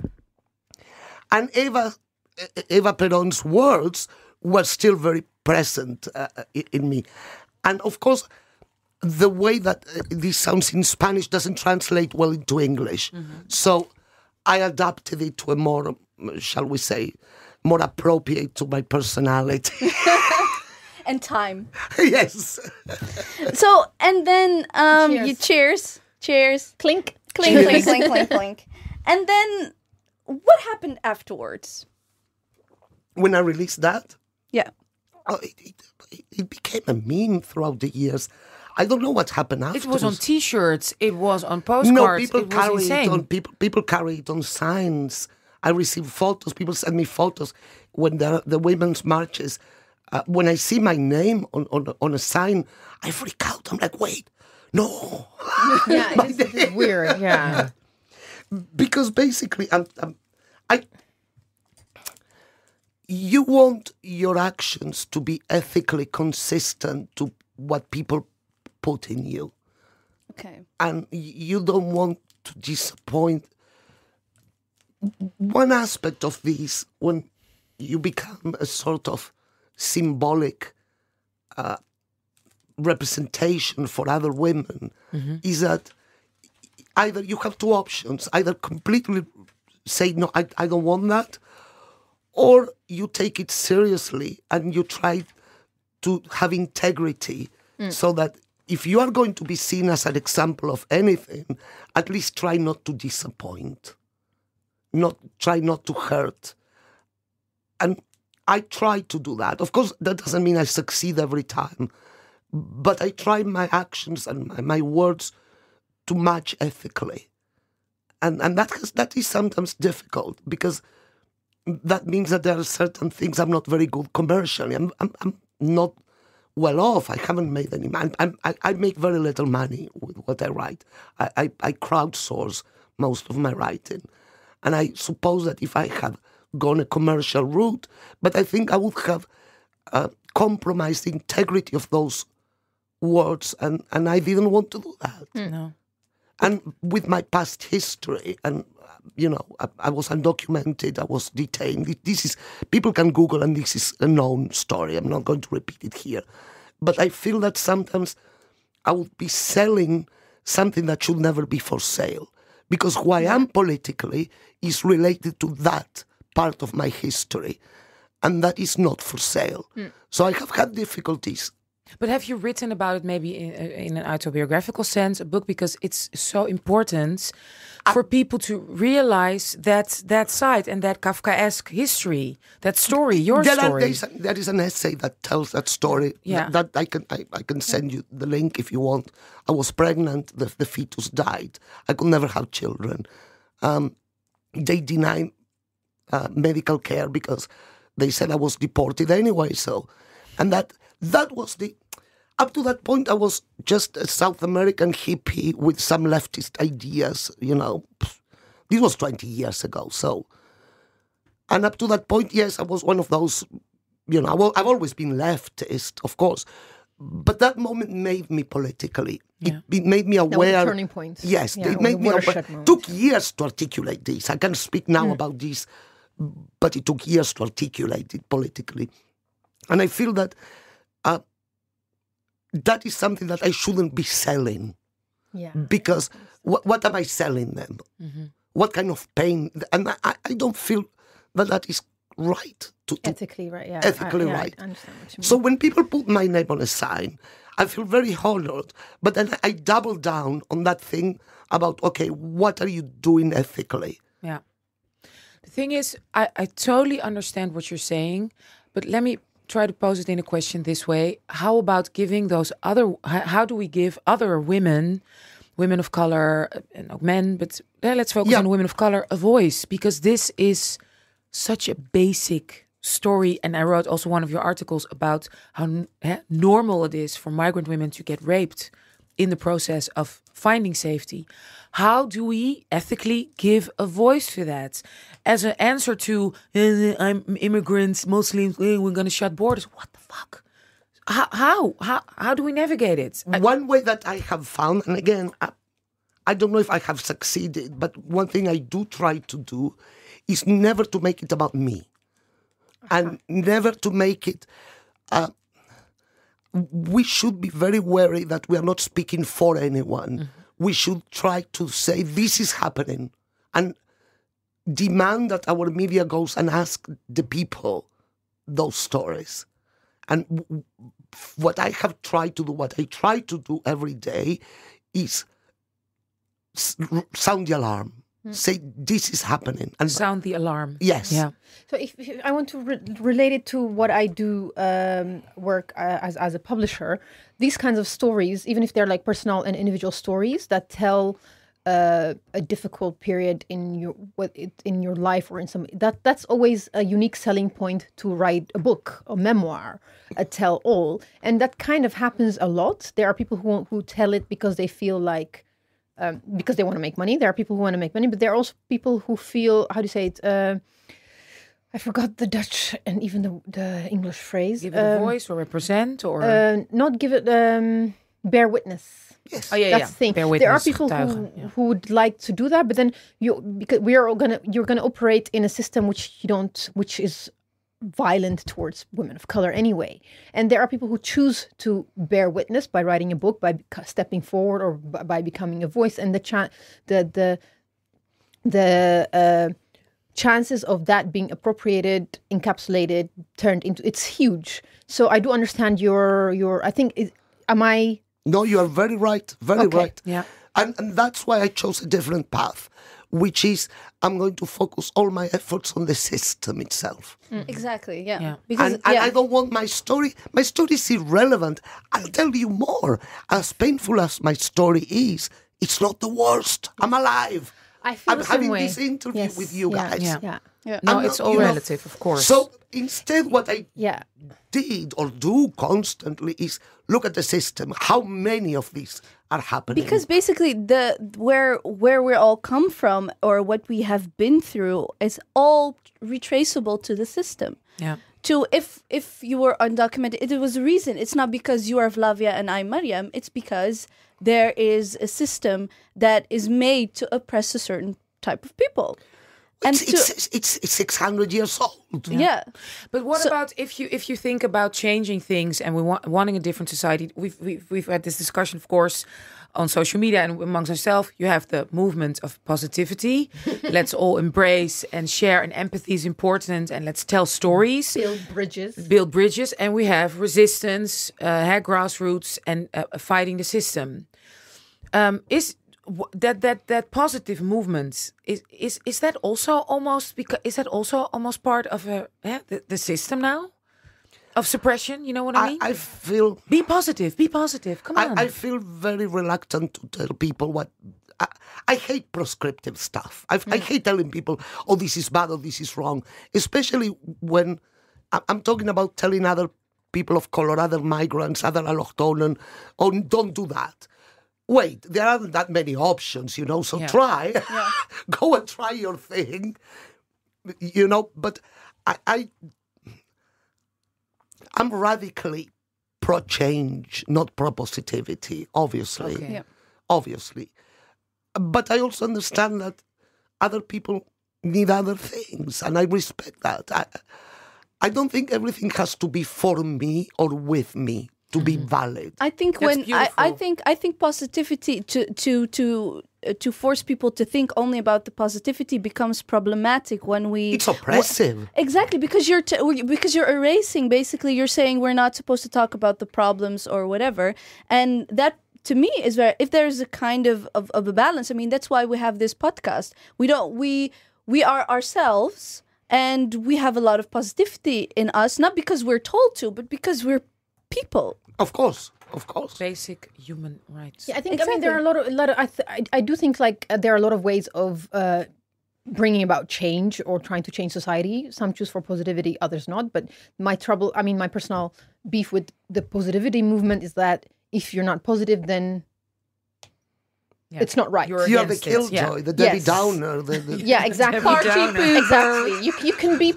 and Eva Perón's words were still very present in me. And of course, the way that this sounds in Spanish doesn't translate well into English. Mm-hmm. So I adapted it to a more, shall we say, more appropriate to my personality. And time. Yes. So, and then Cheers. Cheers. Clink. Clink, clink, clink, clink, clink. And then what happened afterwards? When I released that, Yeah. it became a meme throughout the years. I don't know what happened after. It was on T-shirts. It was on postcards. No, people it was carry insane. it on people carry it on signs. I receive photos. People send me photos when the women's marches. When I see my name on a sign, I freak out. I'm like, wait, no. Yeah, it's weird. Yeah. Because basically, you want your actions to be ethically consistent to what people put in you. Okay. And you don't want to disappoint. One aspect of this, when you become a sort of symbolic representation for other women, is that either you have two options, either completely say, no, I don't want that, or you take it seriously and you try to have integrity so that if you are going to be seen as an example of anything, at least try not to disappoint. Try not to hurt. And I try to do that. Of course, that doesn't mean I succeed every time. But I try my actions and my words to match ethically. And that is sometimes difficult because that means that there are certain things I'm not very good commercially. I'm not well off. I haven't made any money. I make very little money with what I write. I crowdsource most of my writing. And I suppose that if I had gone a commercial route, but I think I would have compromised the integrity of those words, and I didn't want to do that. No. And with my past history, and I was undocumented, I was detained. People can Google, and this is a known story. I'm not going to repeat it here. But I feel that sometimes I would be selling something that should never be for sale, because who I am politically is related to that part of my history, and that is not for sale. So I have had difficulties. But have you written about it maybe in an autobiographical sense, a book, because it's so important for people to realize that side and that Kafkaesque history, that story, your story. There is an essay that tells that story. Yeah. That I can send you the link if you want. I was pregnant. The fetus died. I could never have children. They denied medical care because they said I was deported anyway. So, and that was the. Up to that point, I was just a South American hippie with some leftist ideas, This was 20 years ago, so. And up to that point, yes, I was one of those, I've always been leftist, of course. But that moment made me politically. Yeah. It made me aware. That was a turning point. Yes, Yeah, it made me aware. moment. Took years to articulate this. I can speak now about this, but it took years to articulate it politically. And I feel that that is something that I shouldn't be selling. Yeah. Because what am I selling them? What kind of pain? And I don't feel that is right. Ethically right, yeah. Ethically right. I understand what you mean. So when people put my name on a sign, I feel very honored. But then I double down on that thing about, okay, what are you doing ethically? Yeah. The thing is, I totally understand what you're saying, but let me try to pose it in a question this way. How about giving how do we give other women of color, and men, but let's focus on women of color, a voice? Because this is such a basic story. And I wrote also one of your articles about how normal it is for migrant women to get raped in the process of finding safety. How do we ethically give a voice to that? As an answer to, I'm immigrants, Muslims, we're going to shut borders. What the fuck? How do we navigate it? One way that I have found, and again, I don't know if I have succeeded, but one thing I do try to do is never to make it about me. And never to make it... we should be very wary that we are not speaking for anyone. We should try to say, this is happening. And demand that our media goes and ask the people those stories. And what I try to do every day is sound the alarm. Say, this is happening. And sound the alarm. Yes. Yeah. So if I want to relate it to what I do work as a publisher, these kinds of stories, even if they're like personal and individual stories that tell a difficult period in your life or in some, that's always a unique selling point to write a book, a memoir, a tell all. And that kind of happens a lot. There are people who tell it because they feel like, because they want to make money. There are people who want to make money, but there are also people who feel, how do you say it? I forgot the Dutch and even the English phrase. Give it a voice or represent or... not give it, bear witness. Yes. Oh, yeah, That's the thing. Bear witness, there are people getuigen, who would like to do that, but then because you're gonna operate in a system which is violent towards women of color anyway. And there are people who choose to bear witness by writing a book, by stepping forward, or by becoming a voice. And the chances of that being appropriated, encapsulated, turned into, it's huge. So I do understand your I think, am I... No, you are very right. Very right. Yeah. And that's why I chose a different path, which is I'm going to focus all my efforts on the system itself. Exactly, yeah. Yeah. Because And I don't want my story is irrelevant. I'll tell you more. As painful as my story is, it's not the worst. I'm alive. I feel I'm the same having way. this interview with you guys. Yeah. Yeah. No, I'm it's not- all you know, relative, of course. So instead, what I Yeah. did or do constantly is look at the system. How many of these are happening? Because basically where we all come from or what we have been through is all retraceable to the system. Yeah. To if you were undocumented, it was a reason. It's not because you are Flavia and I'm Mariam. It's because there is a system that is made to oppress a certain type of people. And it's 600 years old. yeah. But what about if you think about changing things and wanting a different society? We've had this discussion, of course, on social media and amongst ourselves, you have the movement of positivity. Let's all embrace and share, and empathy is important, and let's tell stories. Build bridges. And we have resistance, grassroots, and fighting the system. Is that positive movement, is that also almost part of the system now? Of suppression, you know what I mean? I feel... Be positive, come on. I feel very reluctant to tell people what... I hate prescriptive stuff. I hate telling people, oh, this is bad or this is wrong. Especially when I'm talking about telling other people of color, other migrants, other allochtonen, oh, don't do that. Wait, there aren't that many options, so try. Yeah. Go and try your thing, but I'm radically pro-change, not pro-positivity, obviously. Okay. Yeah. Obviously. But I also understand that other people need other things, and I respect that. I don't think everything has to be for me or with me to be valid. I think I think positivity to force people to think only about the positivity becomes problematic when we... It's oppressive. Exactly, because you're erasing, basically, you're saying we're not supposed to talk about the problems or whatever. And that, to me, is where, if there's a kind of a balance, I mean, that's why we have this podcast. We are ourselves, and we have a lot of positivity in us, not because we're told to, but because we're people. Of course. Basic human rights. Yeah, I think. Exactly. I mean, there are a lot of. I do think there are a lot of ways of bringing about change or trying to change society. Some choose for positivity, others not. But my personal beef with the positivity movement is that if you're not positive, then it's not right. You're the killjoy, the Debbie Downer. Yeah, exactly. Exactly. You can be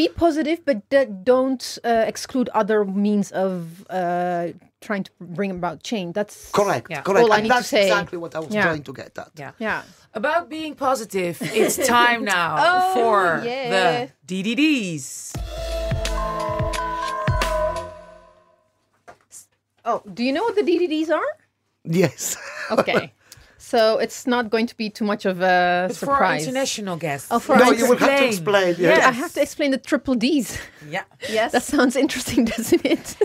positive, but don't exclude other means of trying to bring about change. That's correct. Yeah. Correct. All I need that's to say. Exactly what I was trying to get at. Yeah. About being positive, it's time now for the DDDs. Oh, do you know what the DDDs are? Yes. Okay. So it's not going to be too much of a surprise. For our international guests. Oh, you will have to explain. Yeah, I have to explain the triple Ds. Yeah. Yes. That sounds interesting, doesn't it?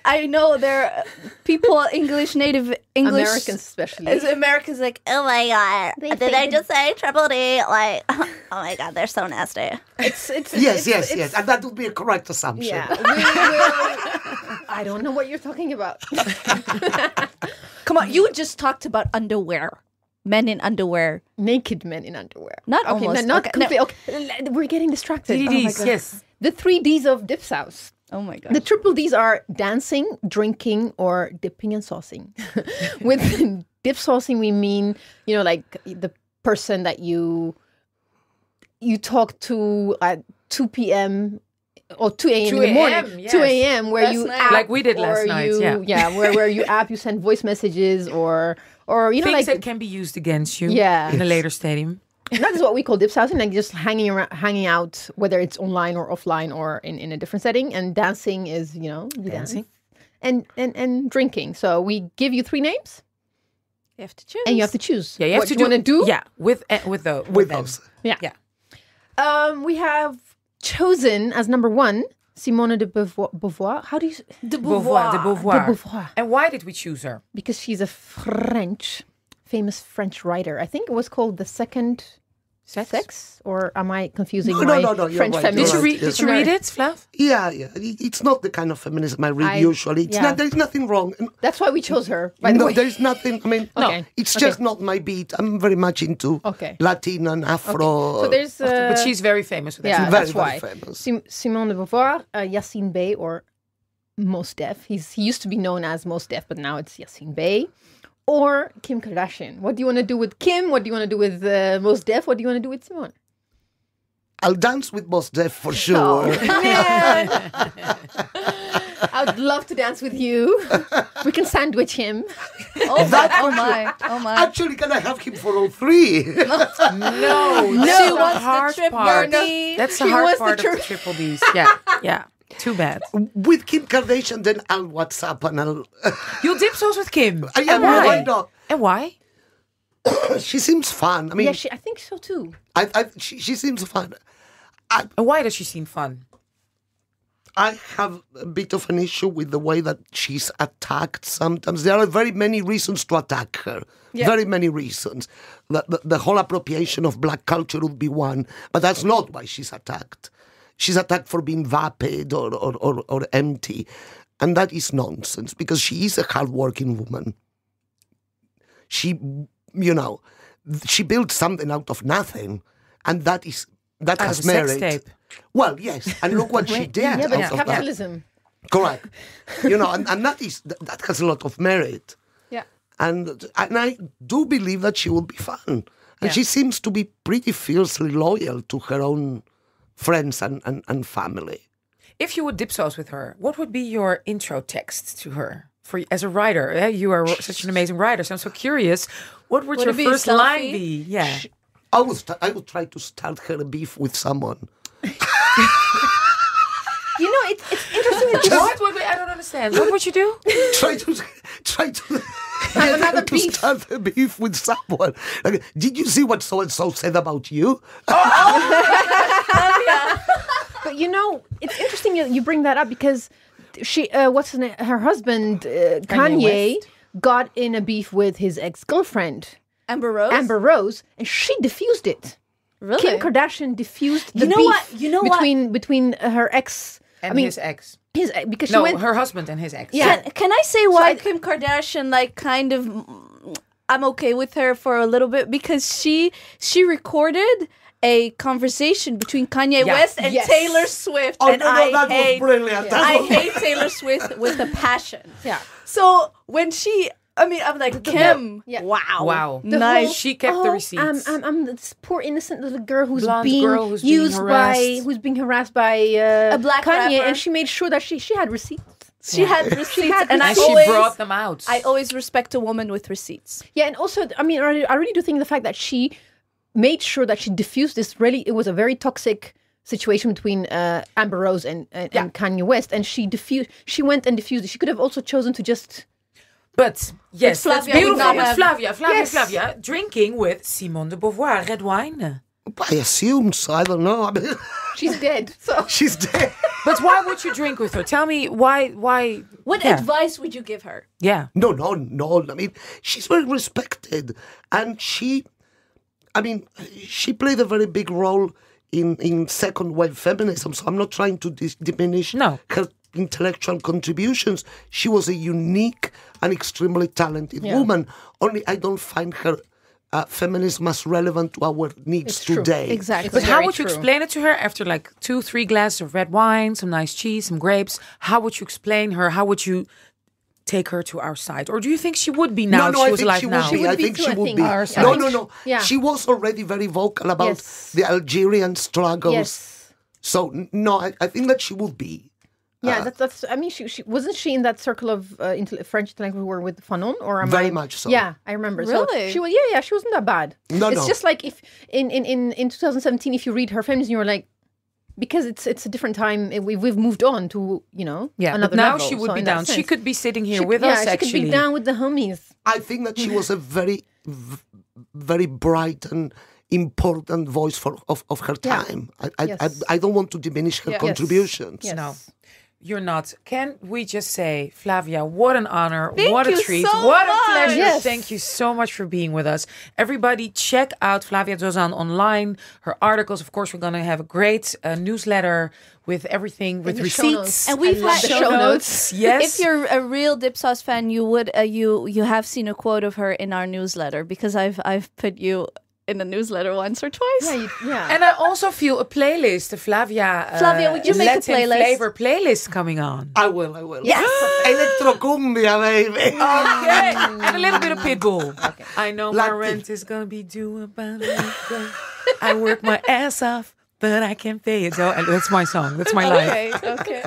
I know there are people, native English. Americans especially. As Americans like, oh my God, did I just say triple D? Like, oh my God, they're so nasty. Yes. And that would be a correct assumption. Yeah. I don't know what you're talking about. Come on, you just talked about underwear. Men in underwear. Naked men in underwear. Not okay, almost. Not completely. Okay. We're getting distracted. DDDs, yes. The 3 Ds of Dipsaus. Oh my God. The triple Ds are dancing, drinking, or dipping and saucing. With dip saucing, we mean, like the person that you talk to at 2 p.m. or 2 a.m. in the morning. Yes. 2 a.m. where last you night. app, like we did last night. Where you app, you send voice messages or things that can be used against you. in a later stadium. That is what we call dipsausing, like just hanging out, whether it's online or offline or in a different setting. And dancing is, dancing, and drinking. So we give you 3 names. You have to choose, and you have to choose. Yeah, you have what to you want to do. Yeah, with those. Yeah. We have chosen as number 1 Simone de Beauvoir. How do you say? De Beauvoir. And why did we choose her? Because she's a famous French writer. I think it was called The Second Sex? Or am I confusing No, French right. feminism? Did you read it, Flav? Yeah. It's not the kind of feminism I read usually. There's nothing wrong. That's why we chose her, by the way. There's nothing. I mean, it's just not my beat. I'm very much into Latin and Afro. So there's... but she's very famous with that. Yeah, very, that's why. very famous. Simone de Beauvoir, Yassine Bey, or Mos Def. He used to be known as Mos Def, but now it's Yassine Bey. Or Kim Kardashian. What do you want to do with Kim? What do you want to do with Mos Def? What do you want to do with Simone? I'll dance with Mos Def for sure. Oh, man. I would love to dance with you. We can sandwich him. Oh my. Actually, can I have him for all 3? No. She wants the triple D. That's the hard part of the triple Ds. Yeah. Too bad. With Kim Kardashian, then I'll WhatsApp and I'll... You'll dip sauce with Kim? Yeah, why not? And why? She seems fun. I mean, Yeah, I think so too. She seems fun. And why does she seem fun? I have a bit of an issue with the way that she's attacked sometimes. There are very many reasons to attack her. Yeah. Very many reasons. The whole appropriation of black culture would be one, but that's not why she's attacked. She's attacked for being vapid or empty. And that is nonsense, because she is a hardworking woman. She, she built something out of nothing, and that has merit. Sex tape. Well, yes, and look what she did. Yeah, but out of capitalism. that. Correct. And that has a lot of merit. Yeah. And I do believe that she will be fun. And she seems to be pretty fiercely loyal to her own friends and family. If you would dip sauce with her, what would be your intro text to her? As a writer, you are such an amazing writer, so I'm so curious. What would your first line be? Yeah. I would try to start her a beef with someone. It's interesting. I don't understand. What would you do? try to Have another to beef. start a beef with someone. Like, did you see what so and so said about you? But it's interesting you bring that up, because she, her husband, Kanye, got in a beef with his ex-girlfriend, Amber Rose, and she diffused it. Really? Kim Kardashian diffused the beef between her ex And his ex. Because she went, her husband and his ex. Yeah. Can I say why Kim Kardashian kind of I'm okay with her for a little bit, because she recorded a conversation between Kanye West and Taylor Swift, Oh, and that was brilliant. I hate Taylor Swift with a passion. Yeah. So when I'm like, Kim, Wow. Nice. She kept the receipts. I'm this poor innocent little girl who's Blonde being girl who's being harassed. who's being harassed by a black Kanye, rapper. and she made sure that she had receipts. She had receipts, and and she brought them out. I always respect a woman with receipts. Yeah, and also, I really do think the fact that she made sure that she diffused this. Really, it was a very toxic situation between Amber Rose and Kanye West, and she went and diffused it. She could have also chosen to just. But yes, that's Flavia beautiful. would With not Flavia, drinking with Simone de Beauvoir, red wine. I assume so. I don't know. I mean, She's dead. So she's dead. But why would you drink with her? Tell me why. What advice would you give her? Yeah. No. I mean, she's very respected, and she played a very big role in second wave feminism. So I'm not trying to diminish her intellectual contributions. She was a unique and extremely talented woman. Only I don't find her feminism as relevant to our needs today. Exactly. But how would you explain it to her after 2-3 glasses of red wine, some nice cheese, some grapes? How would you explain her? How would you take her to our side? Or do you think she would be now if she was alive now? I think she would be. Our side. No. Yeah. She was already very vocal about the Algerian struggles. Yes. So, no, I think that she would be. Yeah, that's. I mean, she wasn't she in that circle of French intellectuals who were with Fanon, or very much so. Yeah, I remember. Really? So she was. Yeah, she wasn't that bad. It's just like if in 2017, if you read her feminism, you're like, because it's a different time. We've moved on to another but now level. she would So be in that down. She sense, could be sitting here with us. she Actually, could be down with the homies. I think that she was a very, very bright and important voice of her time. I don't want to diminish her contributions. Yes. No. You're not. Can we just say, Flavia, what an honor, Thank what a you treat, so what much. a pleasure. Yes. Thank you so much for being with us. Everybody, check out Flavia Dzodan online, her articles. Of course, we're going to have a great newsletter with everything, with the show notes. receipts. And we've had the show notes. Yes. If you're a real Dipsaus fan, you would you have seen a quote of her in our newsletter, because I've put you in a newsletter once or twice. Yeah. And I also feel a playlist, the Flavia, Would you make a Latin playlist? flavor playlist coming on. I will. Yes. Electrocumbia, baby. Okay. And a little bit of Pitbull. Okay. I know my Latin. rent is going to be due about a month. I work my ass off, but I can't pay it. So that's my song. That's my life. Okay.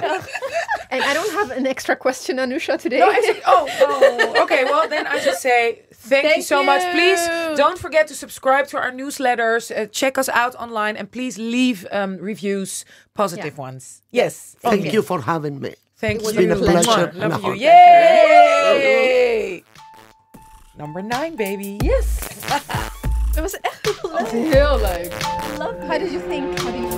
And I don't have an extra question, Anusha, today. No, actually, okay. Well, then I just say thank you so much. Please don't forget to subscribe to our newsletters. Check us out online, and please leave reviews, positive ones. Yes. Thank you for having me. Thank you. It's been a pleasure. Love you. Yay! Number 9, baby. Yes. Het was echt heel leuk. Heel leuk. Love How did you think? How do you